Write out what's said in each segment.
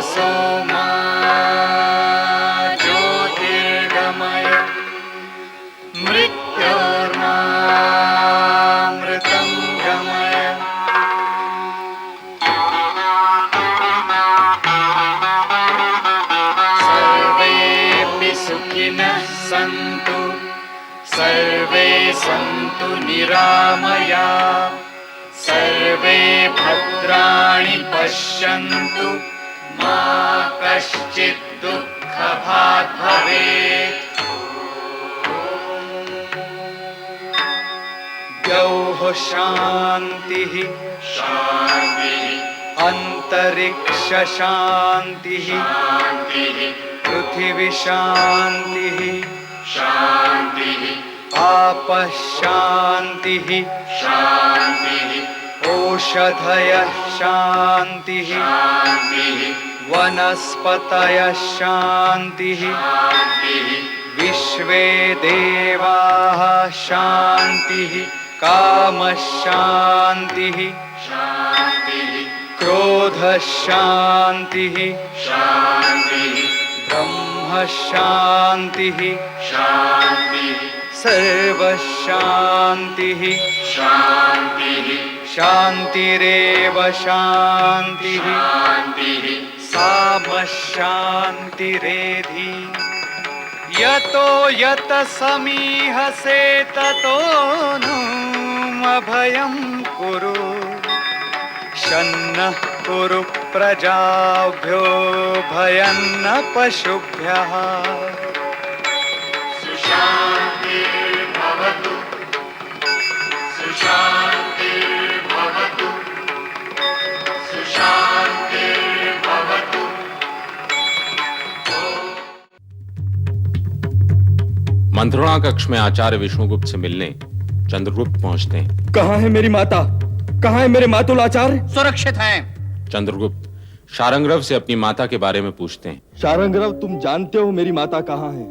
तमसो मा ज्योतिर्गमय मृत्योर्मामृतं गमय। सर्वेऽपि सुखिनः सन्तु सर्वे सन्तु निरामया सर्वे भद्राणि पश्यन्तु मा कश्चित् दुःखभाग् भवेत्। द्यौः शान्तिः शान्तिः अन्तरिक्ष शान्तिः शान्तिः पृथिवी शान्तिः शान्तिः आपः शान्तिः शान्तिः ओषधयः शान्तिः शान्तिः वनस्पतयः शान्तिः शान्तिः विश्वे देवाः शान्तिः कामः शान्तिः शान्तिः क्रोधः शान्तिः शान्तिः ब्रह्म शान्तिः शान्तिः सर्वः शान्तिः शान्तिः शान्तिरेव शान्तिः शान्तिः सामः शान्तिरेधि। यतो यत समीहसे ततो नु अभयं कुरु शन्नः कुरु प्रजाभ्यो भयं न पशुभ्यः। सुशान्तिर्भवतु सुशान्तिर्भवतु सुशान्तिर्भवतु। मंत्रणा कक्ष में आचार्य विष्णुगुप्त से मिलने चंद्रगुप्त पहुंचते हैं। कहाँ है मेरी माता? कहाँ है मेरे मातुल आचार्य? सुरक्षित हैं। चंद्रगुप्त शारंग्रव से अपनी माता के बारे में पूछते हैं। शारंग्रव, तुम जानते हो मेरी माता कहाँ है?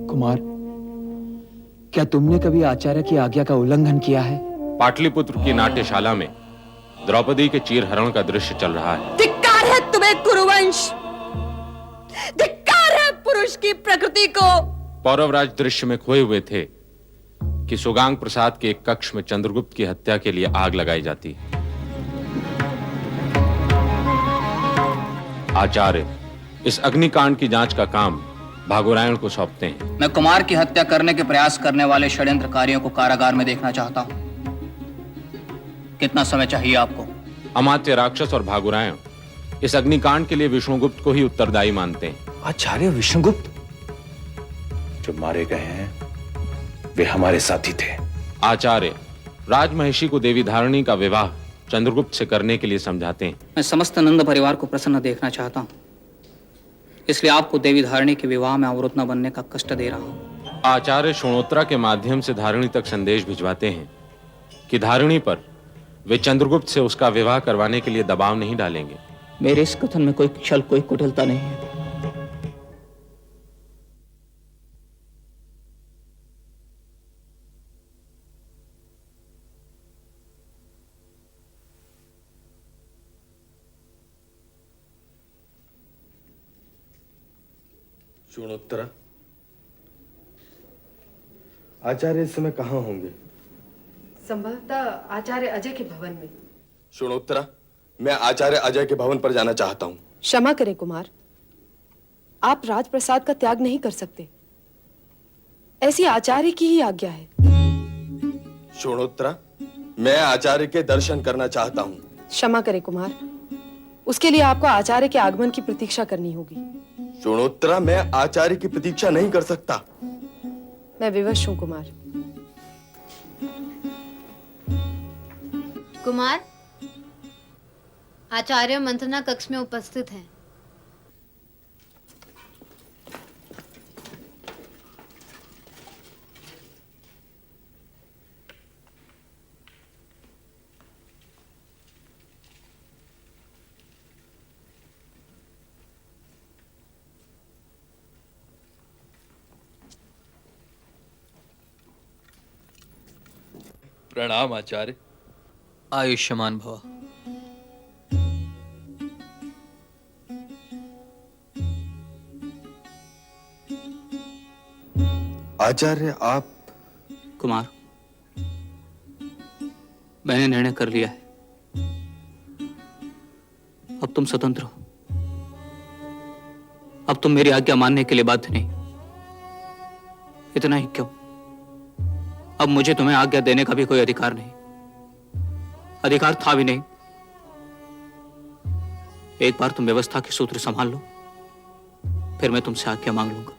कुमार, क्या तुमने कभी आचार्य की आज्ञा का उल्लंघन किया है? पाटलिपुत्र की नाट्यशाला में द्रौपदी के चीरहरण का दृश्य चल रहा है। धिक्कार है तुम्हें कुरुवंश, धिक्कार है पुरुष की प्रकृति को। पौरवराज दृश्य में खोए हुए थे कि सुगांग प्रसाद के एक कक्ष में चंद्रगुप्त की हत्या के लिए आग लगाई जाती। आचार्य इस अग्निकांड की जांच का काम भागुरायण को सौंपते हैं। मैं कुमार की हत्या करने के प्रयास करने वाले षड्यंत्रकारियों को कारागार में देखना चाहता हूं। कितना समय चाहिए आपको? अमात्य राक्षस और भागुरायण इस अग्निकांड के लिए विष्णुगुप्त को ही उत्तरदायी मानते हैं। आचार्य विष्णुगुप्त जो मारे गए हैं वे हमारे साथी थे। आचार्य राजमहिषी को देवी धारणी का विवाह चंद्रगुप्त से करने के लिए समझाते हैं। मैं समस्त नंद परिवार को प्रसन्न देखना चाहता हूं, इसलिए आपको देवी धारणी के विवाह में अवरुद्ध न बनने का कष्ट दे रहा हूं। आचार्य शोणोत्रा के माध्यम से धारणी तक संदेश भिजवाते हैं कि धारणी पर वे चंद्रगुप्त से उसका विवाह करवाने के लिए दबाव नहीं डालेंगे। मेरे इस कथन में कोई छल, कोई कुटिलता नहीं है। शोणोत्तरा, आचार्य इस समय कहाँ होंगे? संभवतः आचार्य अजय के भवन में। शोणोत्तरा, मैं आचार्य अजय के भवन पर जाना चाहता हूँ। क्षमा करें कुमार, आप राजप्रसाद का त्याग नहीं कर सकते। ऐसी आचार्य की ही आज्ञा है। शोणोत्तरा, मैं आचार्य के दर्शन करना चाहता हूँ। क्षमा करें कुमार, उसके लिए आपको आचार्य के आगमन की प्रतीक्षा करनी होगी। शोणोत्तरा, मैं आचार्य की प्रतीक्षा नहीं कर सकता। मैं विवश हूँ कुमार। कुमार, आचार्य मंत्रणा कक्ष में उपस्थित हैं। प्रणाम आचार्य। आयुष्मान भव। आचार्य आप कुमार, मैंने निर्णय कर लिया है। अब तुम स्वतंत्र हो। अब तुम मेरी आज्ञा मानने के लिए बाध्य नहीं। इतना ही क्यों, अब मुझे तुम्हें आज्ञा देने का भी कोई अधिकार नहीं, अधिकार था भी नहीं। एक बार तुम व्यवस्था के सूत्र संभाल लो, फिर मैं तुमसे आज्ञा मांग लूंगा।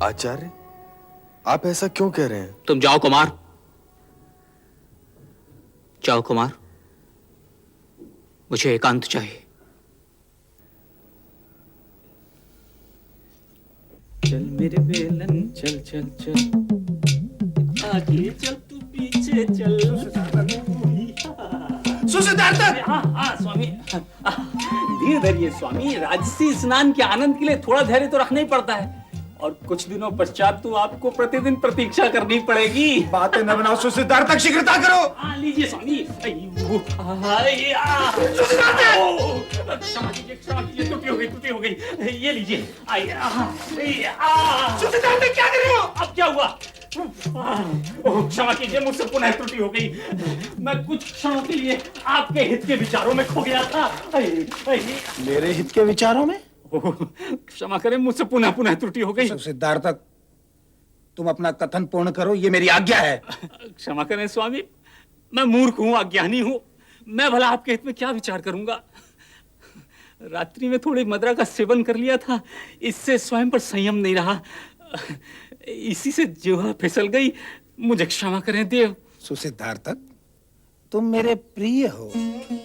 आचार्य आप ऐसा क्यों कह रहे हैं? तुम जाओ कुमार, जाओ कुमार, मुझे एकांत चाहिए। चल मेरे बेलन चल चल चल, आगे चल तू पीछे चल। हाँ स्वामी, धीरे धरिए स्वामी। राजसी स्नान के आनंद के लिए थोड़ा धैर्य तो रखना ही पड़ता है, और कुछ दिनों पश्चात तो आपको प्रतिदिन प्रतीक्षा करनी पड़ेगी। बातें न बनाओ सुसिद्धार्थ, तक शीघ्रता करो। लीजिए स्वामी। क्षमा कीजिए, त्रुटि हो गई। ये लीजिए। सुसिद्धार्थ क्या कर रहे हो? अब क्या हुआ? क्षमा कीजिए, मुझसे पुनः त्रुटि हो गई। मैं कुछ क्षणों के लिए आपके हित के विचारों में खो गया था। मेरे हित के विचारों में? क्षमा करें, मुझसे पुनः त्रुटि हो गई। सिद्धार्थ, तुम अपना कथन पूर्ण करो, ये मेरी आज्ञा है। क्षमा करें स्वामी, मैं मूर्ख हूं, अज्ञानी हूं। मैं भला आपके हित में क्या विचार करूंगा? रात्रि में थोड़ी मदिरा का सेवन कर लिया था, इससे स्वयं पर संयम नहीं रहा, इसी से जिह्वा फिसल गई। मुझे क्षमा करें देव। सुसिद्धार्थ, तुम मेरे प्रिय हो,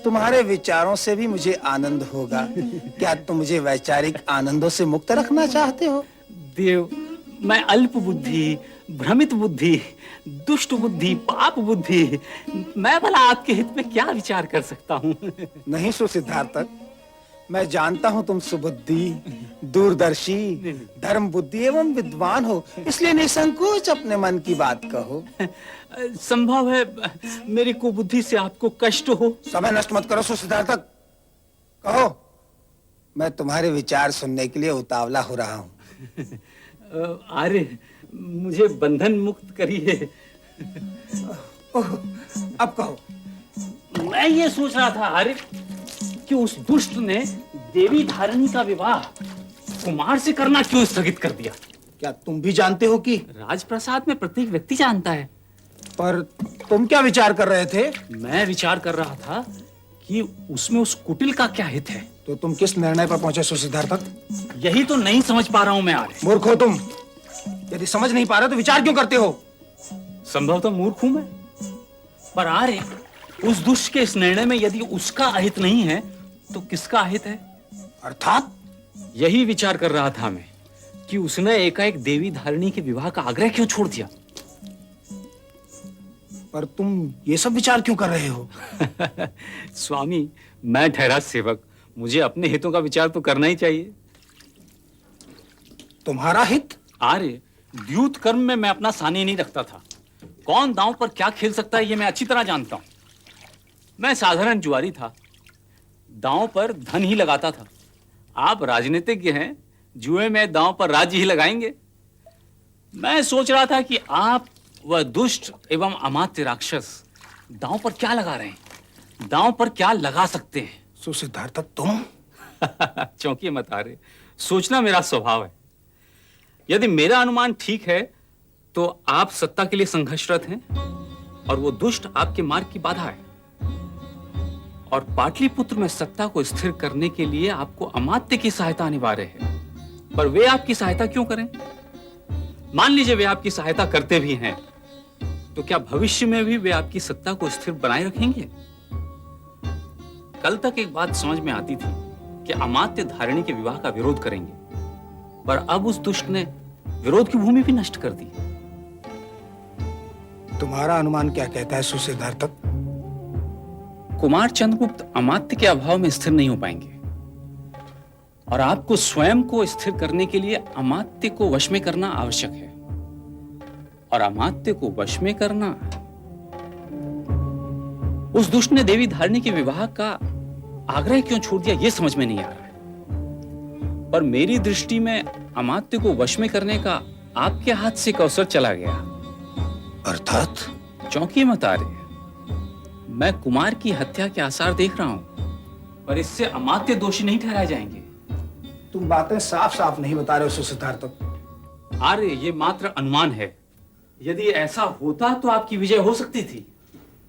तुम्हारे विचारों से भी मुझे आनंद होगा। क्या तुम मुझे वैचारिक आनंदों से मुक्त रखना चाहते हो? देव, मैं अल्प बुद्धि, भ्रमित बुद्धि, दुष्ट बुद्धि, पाप बुद्धि, मैं भला आपके हित में क्या विचार कर सकता हूँ? नहीं सुसिद्धार्थ, मैं जानता हूँ तुम सुबुद्धि, दूरदर्शी, धर्म बुद्धि एवं विद्वान हो, इसलिए निसंकोच अपने मन की बात कहो। संभव है मेरी कुबुद्धि से आपको कष्ट हो। समय नष्ट मत करो सुसिद्धार्थ, कहो। मैं तुम्हारे विचार सुनने के लिए उतावला हो रहा हूँ। अरे मुझे बंधन मुक्त करिए। अब कहो। मैं ये सोच रहा था अरे कि उस दुष्ट ने देवी धारिणी का विवाह कुमार से करना क्यों स्थगित कर दिया? क्या तुम भी जानते हो कि राजप्रसाद में प्रत्येक व्यक्ति जानता है। पर तुम क्या विचार कर रहे थे? मैं विचार कर रहा था कि उसमें उस कुटिल का क्या हित है। तो तुम किस निर्णय पर पहुंचे सुसिद्धार्थ? यही तो नहीं समझ पा रहा हूं मैं आर्य। मूर्ख हो तुम। यदि समझ नहीं पा रहे तो विचार क्यों करते हो? संभवतः मूर्ख हूं मैं, पर आर्य उस दुष्ट के इस निर्णय में यदि उसका अहित नहीं है तो किसका अहित है? अर्थात यही विचार कर रहा था मैं कि उसने एकाएक देवी धारिणी के विवाह का आग्रह क्यों छोड़ दिया। पर तुम ये सब विचार क्यों कर रहे हो? स्वामी, मैं ठहरा सेवक, मुझे अपने हितों का विचार तो करना ही चाहिए। तुम्हारा हित? आर्य, द्यूत कर्म में मैं अपना सानी नहीं रखता था। कौन दांव पर क्या खेल सकता है ये मैं अच्छी तरह जानता हूं। मैं साधारण जुआरी था, दांव पर धन ही लगाता था। आप राजनीतिज्ञ हैं, जुए में दांव पर राज्य ही लगाएंगे। मैं सोच रहा था कि आप वह दुष्ट एवं अमात्य राक्षस दांव पर क्या लगा रहे हैं, दांव पर क्या लगा सकते हैं। सुसिद्धार्थ, तुम चौंकिए मत आर्य, सोचना मेरा स्वभाव है। यदि मेरा अनुमान ठीक है तो आप सत्ता के लिए संघर्षरत हैं और वो दुष्ट आपके मार्ग की बाधा है, और पाटलिपुत्र में सत्ता को स्थिर करने के लिए आपको अमात्य की सहायता अनिवार्य है। पर वे आपकी सहायता क्यों करें? मान लीजिए वे आपकी सहायता करते भी हैं, तो क्या भविष्य में भी वे आपकी सत्ता को स्थिर बनाए रखेंगे? कल तक एक बात समझ में आती थी कि अमात्य धारिणी के विवाह का विरोध करेंगे, पर अब उस दुष्ट ने विरोध की भूमि भी नष्ट कर दी। तुम्हारा अनुमान क्या कहता है सुसिद्धार्थ? कुमार चंद्रगुप्त अमात्य के अभाव में स्थिर नहीं हो पाएंगे, और आपको स्वयं को स्थिर करने के लिए अमात्य को वश में करना आवश्यक है। और अमात्य को वश में करना, उस दुष्ट ने देवी धारिणी के विवाह का आग्रह क्यों छोड़ दिया ये समझ में नहीं आ रहा है। पर मेरी दृष्टि में अमात्य को वश में करने का आपके हाथ से एक अवसर चला गया। अर्थात? चौंकिए मत आर्य, मैं कुमार की हत्या के आसार देख रहा हूं, पर इससे अमात्य दोषी नहीं ठहराए जाएंगे। तुम बातें साफ साफ नहीं बता रहे हो सिद्धार्थ। आर्य, ये मात्र अनुमान है। यदि ऐसा होता तो आपकी विजय हो सकती थी।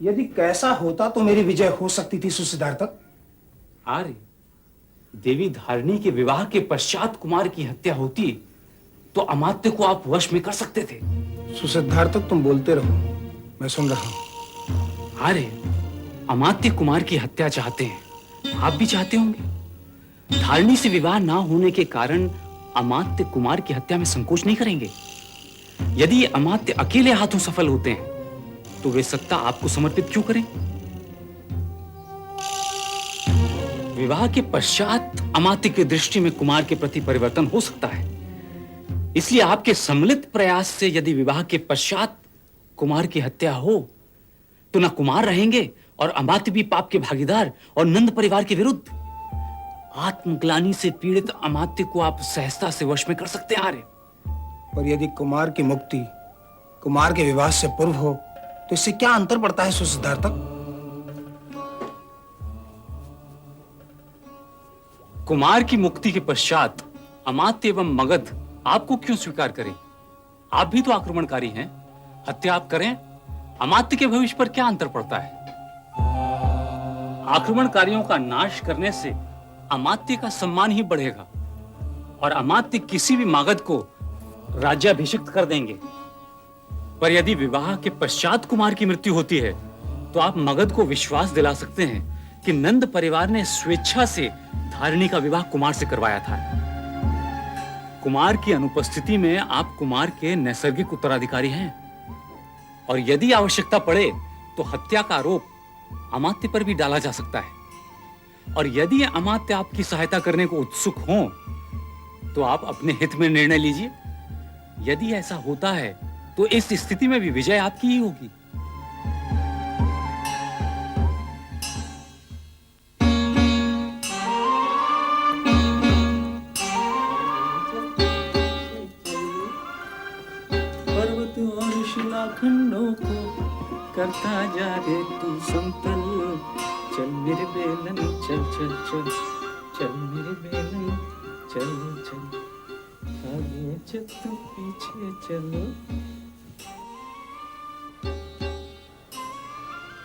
यदि कैसा होता तो मेरी विजय हो सकती थी सुसिद्धार्थ। आर्य, देवी धारिणी के विवाह के पश्चात कुमार की हत्या होती तो अमात्य को आप वश में कर सकते थे। सुसिद्धार्थ, तुम बोलते रहो, मैं सुन रहा हूं। आर्य, अमात्य कुमार की हत्या चाहते हैं, आप भी चाहते होंगे। धारिणी से विवाह ना होने के कारण अमात्य कुमार की हत्या में संकोच नहीं करेंगे। यदि अमात्य अकेले हाथों सफल होते हैं तो वे सत्ता आपको समर्पित क्यों करें? विवाह के पश्चात अमात्य की दृष्टि में कुमार के प्रति परिवर्तन हो सकता है, इसलिए आपके सम्मिलित प्रयास से यदि विवाह के पश्चात कुमार की हत्या हो तो न कुमार रहेंगे और अमात्य भी पाप के भागीदार और नंद परिवार के विरुद्ध। आत्मग्लानि से पीड़ित अमात्य को आप सहजता से वश में कर सकते हैं आर्य। पर यदि कुमार की मुक्ति कुमार के विवाह से पूर्व हो तो इससे क्या अंतर पड़ता है सुसिद्धार्थ? कुमार की मुक्ति के पश्चात अमात्य एवं मगध आपको क्यों स्वीकार करें? आप भी तो आक्रमणकारी हैं। हत्या आप करें, अमात्य के भविष्य पर क्या अंतर पड़ता है? आक्रमणकारियों का नाश करने से अमात्य का सम्मान ही बढ़ेगा और अमात्य किसी भी मगध को राज्याभिषिक्त कर देंगे। पर यदि विवाह के पश्चात कुमार की मृत्यु होती है तो आप मगध को विश्वास दिला सकते हैं कि नंद परिवार ने स्वेच्छा से धारिणी का विवाह कुमार से करवाया था। कुमार की अनुपस्थिति में आप कुमार के नैसर्गिक उत्तराधिकारी हैं और यदि आवश्यकता पड़े तो हत्या का आरोप अमात्य पर भी डाला जा सकता है। और यदि अमात्य आपकी सहायता करने को उत्सुक हों तो आप अपने हित में निर्णय लीजिए। यदि ऐसा होता है तो इस स्थिति में भी विजय आपकी ही होगी। पर्वत और शिलाखंडों को करता जा रे तू समतल। चल मेरे बेलन चल चल चल, चल मेरे बेलन चल चल, आगे चल तू पीछे चलो।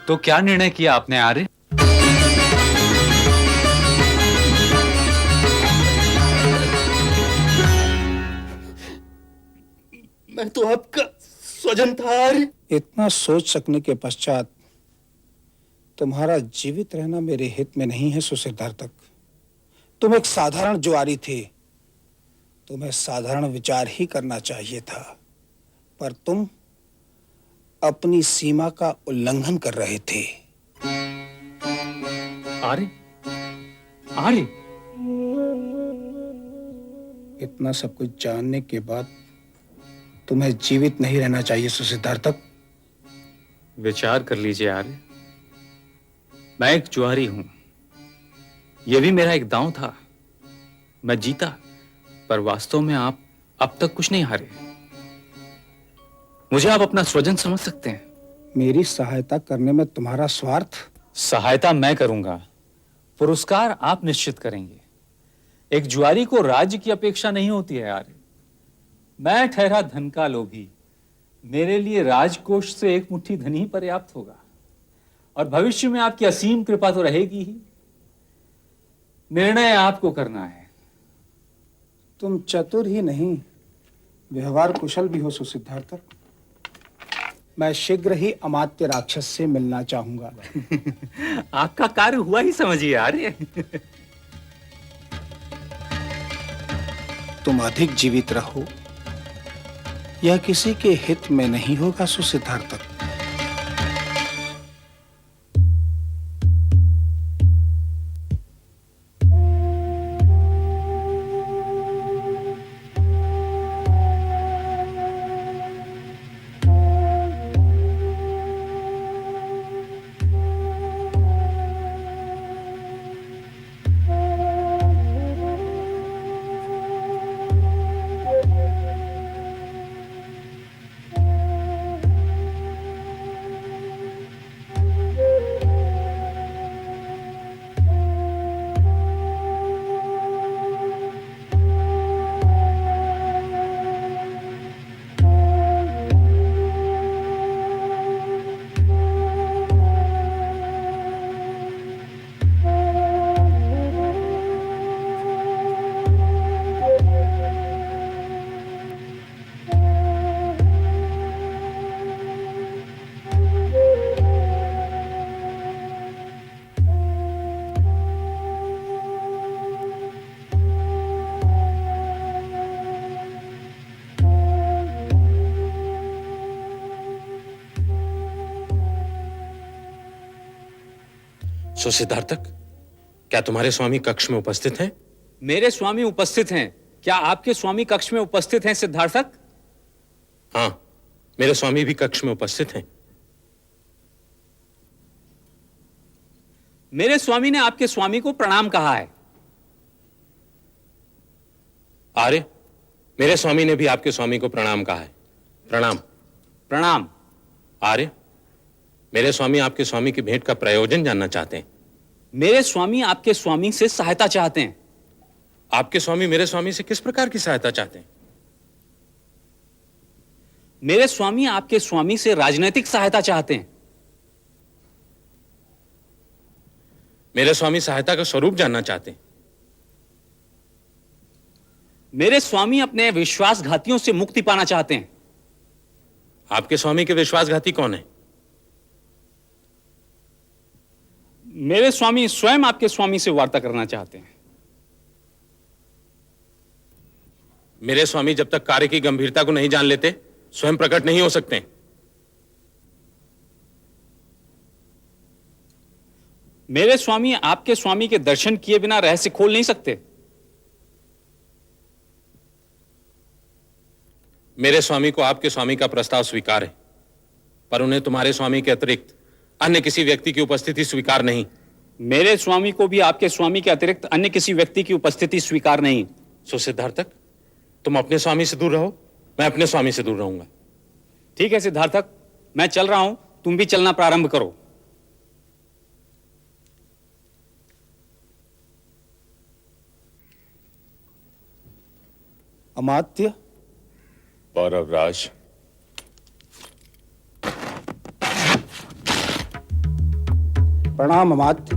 तो क्या निर्णय किया आपने आर्य? मैं तो आपका स्वजन था आर्य। इतना सोच सकने के पश्चात तुम्हारा जीवित रहना मेरे हित में नहीं है सुसिद्धार्थ। तुम एक साधारण जुआरी थे, तुम्हें साधारण विचार ही करना चाहिए था, पर तुम अपनी सीमा का उल्लंघन कर रहे थे। आर्य, आर्य, इतना सब कुछ जानने के बाद तुम्हें जीवित नहीं रहना चाहिए सुसिद्धार्थ। विचार कर लीजिए आर्य, मैं एक जुआरी हूं, यह भी मेरा एक दांव था। मैं जीता, पर वास्तव में आप अब तक कुछ नहीं हारे। मुझे आप अपना स्वजन समझ सकते हैं। मेरी सहायता करने में तुम्हारा स्वार्थ? सहायता मैं करूंगा, पुरस्कार आप निश्चित करेंगे। एक जुआरी को राज्य की अपेक्षा नहीं होती है आर्य। मैं ठहरा धन का लोभी, मेरे लिए राजकोष से एक मुट्ठी धन ही पर्याप्त होगा और भविष्य में आपकी असीम कृपा तो रहेगी ही। निर्णय आपको करना है। तुम चतुर ही नहीं, व्यवहार कुशल भी हो सुसिद्धार्थ। मैं शीघ्र ही अमात्य राक्षस से मिलना चाहूंगा। आपका कार्य हुआ ही समझिए आर्य। तुम अधिक जीवित रहो, यह किसी के हित में नहीं होगा सुसिद्धार्थ। सो सिद्धार्थक, क्या तुम्हारे स्वामी कक्ष में उपस्थित हैं? मेरे स्वामी उपस्थित हैं। क्या आपके स्वामी कक्ष में उपस्थित हैं सिद्धार्थक? हाँ, मेरे स्वामी भी कक्ष में उपस्थित हैं। मेरे स्वामी ने आपके स्वामी को प्रणाम कहा है। आर्य, मेरे स्वामी ने भी आपके स्वामी को प्रणाम कहा है। प्रणाम। प्रणाम। आर्य, मेरे स्वामी आपके स्वामी की भेंट का प्रयोजन जानना चाहते हैं। मेरे स्वामी आपके स्वामी से सहायता चाहते हैं। आपके स्वामी मेरे स्वामी से किस प्रकार की सहायता चाहते हैं? मेरे स्वामी आपके स्वामी से राजनीतिक सहायता चाहते हैं। मेरे स्वामी सहायता का स्वरूप जानना चाहते हैं। मेरे स्वामी अपने विश्वासघातियों से मुक्ति पाना चाहते हैं। आपके स्वामी के विश्वासघाती कौन है? मेरे स्वामी स्वयं आपके स्वामी से वार्ता करना चाहते हैं। मेरे स्वामी जब तक कार्य की गंभीरता को नहीं जान लेते, स्वयं प्रकट नहीं हो सकते। मेरे स्वामी आपके स्वामी के दर्शन किए बिना रहस्य खोल नहीं सकते। मेरे स्वामी को आपके स्वामी का प्रस्ताव स्वीकार है, पर उन्हें तुम्हारे स्वामी के अतिरिक्त अन्य किसी व्यक्ति की उपस्थिति स्वीकार नहीं। मेरे स्वामी को भी आपके स्वामी के अतिरिक्त अन्य किसी व्यक्ति की उपस्थिति स्वीकार नहीं। सो सिद्धार्थक, तुम अपने स्वामी से दूर रहो, मैं अपने स्वामी से दूर रहूंगा। ठीक है सिद्धार्थक, मैं चल रहा हूं, तुम भी चलना प्रारंभ करो। अमात्य, पौरवराज, प्रणाम अमात्य।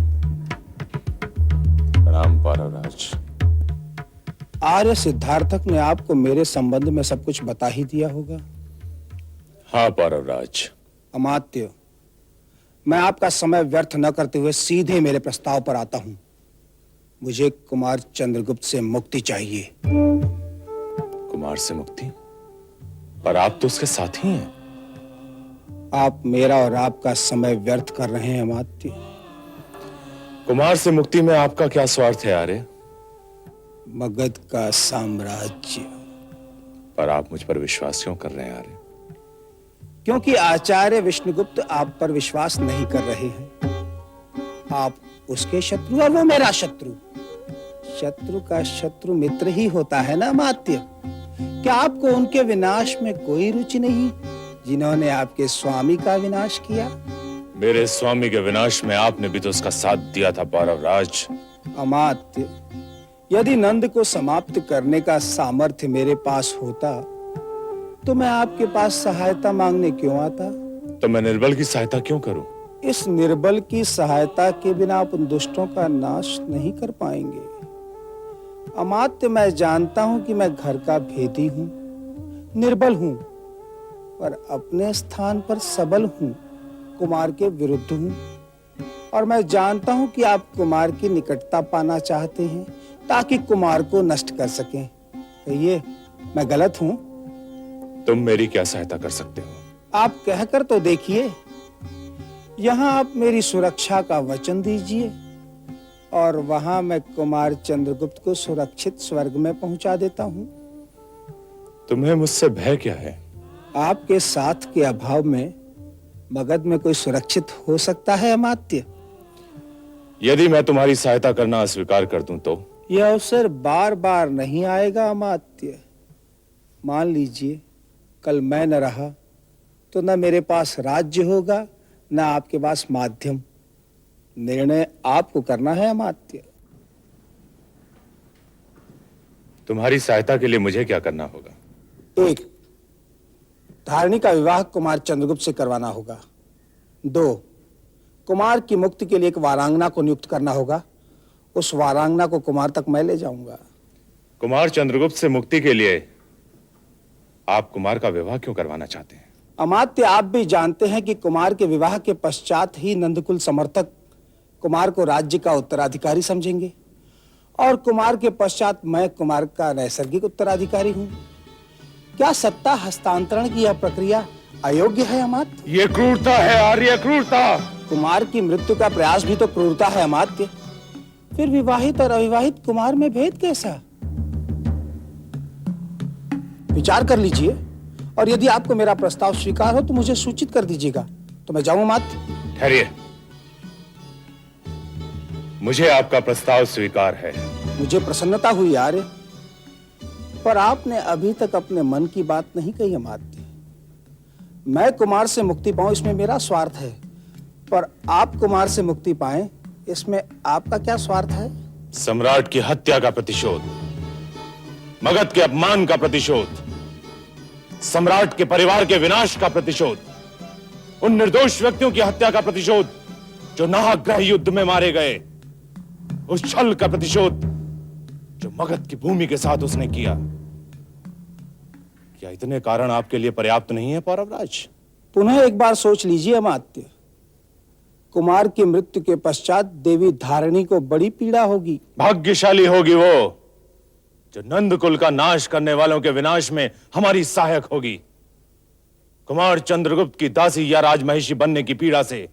प्रणाम पौरवराज। आर्य सिद्धार्थक ने आपको मेरे संबंध में सब कुछ बता ही दिया होगा। हाँ पौरवराज। अमात्य, मैं आपका समय व्यर्थ न करते हुए सीधे मेरे प्रस्ताव पर आता हूं। मुझे कुमार चंद्रगुप्त से मुक्ति चाहिए। कुमार से मुक्ति? पर आप तो उसके साथी हैं। आप मेरा और आपका समय व्यर्थ कर रहे हैं अमात्य। कुमार से मुक्ति में आपका क्या स्वार्थ है आर्य? मगध का साम्राज्य। पर आप मुझ पर विश्वास क्यों कर रहे हैं आर्य? क्योंकि आचार्य विष्णुगुप्त आप पर विश्वास नहीं कर रहे हैं। आप उसके शत्रु और वो मेरा शत्रु। शत्रु का शत्रु मित्र ही होता है ना अमात्य। क्या आपको उनके विनाश में कोई रुचि नहीं, जिन्होंने आपके स्वामी का विनाश किया? मेरे स्वामी के विनाश में आपने भी तो उसका साथ दिया था पौरवराज। अमात्य, यदि नंद को समाप्त करने का सामर्थ्य मेरे पास होता तो मैं आपके पास सहायता मांगने क्यों आता? तो मैं निर्बल की सहायता क्यों करूं? इस निर्बल की सहायता के बिना आप उन दुष्टों का नाश नहीं कर पाएंगे। अमात्य, मैं जानता हूं कि मैं घर का भेदी हूं, निर्बल हूं, पर अपने स्थान पर सबल हूं, कुमार के विरुद्ध हूं। और मैं जानता हूं कि आप कुमार की निकटता पाना चाहते हैं ताकि कुमार को नष्ट कर सकें। कहिए, मैं गलत हूं? तुम मेरी क्या सहायता कर सकते हो? आप कहकर तो देखिए। यहां आप मेरी सुरक्षा का वचन दीजिए और वहां मैं कुमार चंद्रगुप्त को सुरक्षित स्वर्ग में पहुंचा देता हूं। तुम्हें मुझसे भय क्या है? आपके साथ के अभाव में मगध में कोई सुरक्षित हो सकता है अमात्य? यदि मैं तुम्हारी सहायता करना अस्वीकार कर दूं तो? यह अवसर बार बार नहीं आएगा अमात्य। मान लीजिए कल मैं न रहा तो न मेरे पास राज्य होगा, न आपके पास माध्यम। निर्णय आपको करना है अमात्य। तुम्हारी सहायता के लिए मुझे क्या करना होगा? 1, धारिणी का विवाह कुमार चंद्रगुप्त से करवाना होगा। 2, कुमार की मुक्ति के लिए एक वारांगना को नियुक्त करना होगा। उस वारांगना को कुमार तक मैं ले जाऊंगा। कुमार चंद्रगुप्त से मुक्ति के लिए आप कुमार का विवाह क्यों करवाना चाहते हैं? अमात्य, आप भी जानते हैं कि कुमार के विवाह के पश्चात ही नंदकुल समर्थक कुमार को राज्य का उत्तराधिकारी समझेंगे और कुमार के पश्चात मैं कुमार का नैसर्गिक उत्तराधिकारी हूं। क्या सत्ता हस्तांतरण की यह प्रक्रिया अयोग्य है अमात्य? ये क्रूरता है आर्य, क्रूरता। कुमार की मृत्यु का प्रयास भी तो क्रूरता है अमात्य। फिर विवाहित और अविवाहित कुमार में भेद कैसा? विचार कर लीजिए, और यदि आपको मेरा प्रस्ताव स्वीकार हो तो मुझे सूचित कर दीजिएगा, तो मैं जाऊं अमात्य। ठहरिए, मुझे आपका प्रस्ताव स्वीकार है। मुझे प्रसन्नता हुई आर्य, पर आपने अभी तक अपने मन की बात नहीं कही अमात्य। मैं कुमार से मुक्ति पाऊं इसमें मेरा स्वार्थ है, पर आप कुमार से मुक्ति पाएं इसमें आपका क्या स्वार्थ है? सम्राट की हत्या का प्रतिशोध, मगध के अपमान का प्रतिशोध, सम्राट के परिवार के विनाश का प्रतिशोध, उन निर्दोष व्यक्तियों की हत्या का प्रतिशोध जो नाहक युद्ध में मारे गए, उस छल का प्रतिशोध जो मगध की भूमि के साथ उसने किया। क्या इतने कारण आपके लिए पर्याप्त नहीं है पौरवराज? पुनः एक बार सोच लीजिए अमात्य। कुमार की मृत्यु के पश्चात देवी धारिणी को बड़ी पीड़ा होगी। भाग्यशाली होगी वो जो नंद कुल का नाश करने वालों के विनाश में हमारी सहायक होगी। कुमार चंद्रगुप्त की दासी या राजमहिषी बनने की पीड़ा से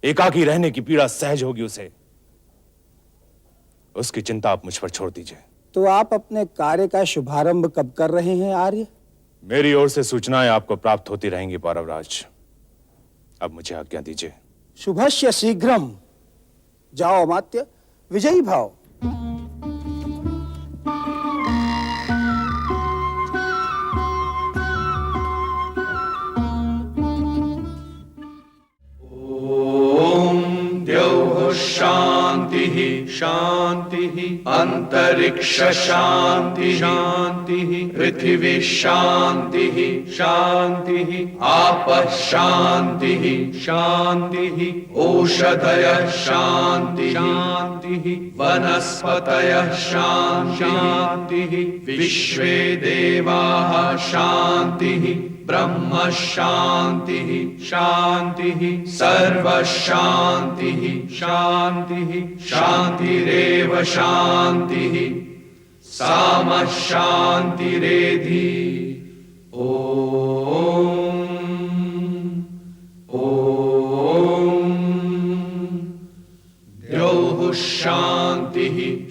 एकाकी रहने की पीड़ा सहज होगी उसे। उसकी चिंता आप मुझ पर छोड़ दीजिए। तो आप अपने कार्य का शुभारंभ कब कर रहे हैं आर्य? मेरी ओर से सूचनाएं आपको प्राप्त होती रहेंगी पौरवराज। अब मुझे आज्ञा दीजिए। शुभस्य शीघ्रम। जाओ अमात्य, विजयी भाव। शांति शांति अंतरिक्ष शांति शांति पृथ्वी शांति शांति आप शांति शांति औषधय शांति शांति वनस्पतय शांति विश्वे देवाः शांति ब्रह्म शांति शांति सर्व शांति शांति शांतिरेव शांति साम शांतिरेधि। ओम द्यौः शांति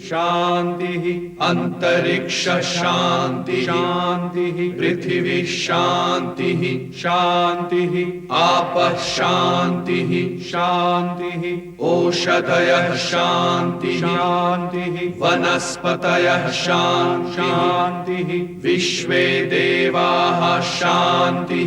शांति अंतरिक्ष शांति शांति पृथ्वी शांति शांति आप शांति शांति औषधयः शांति शांति वनस्पतयः शांति शांति विश्वे देवाः शांति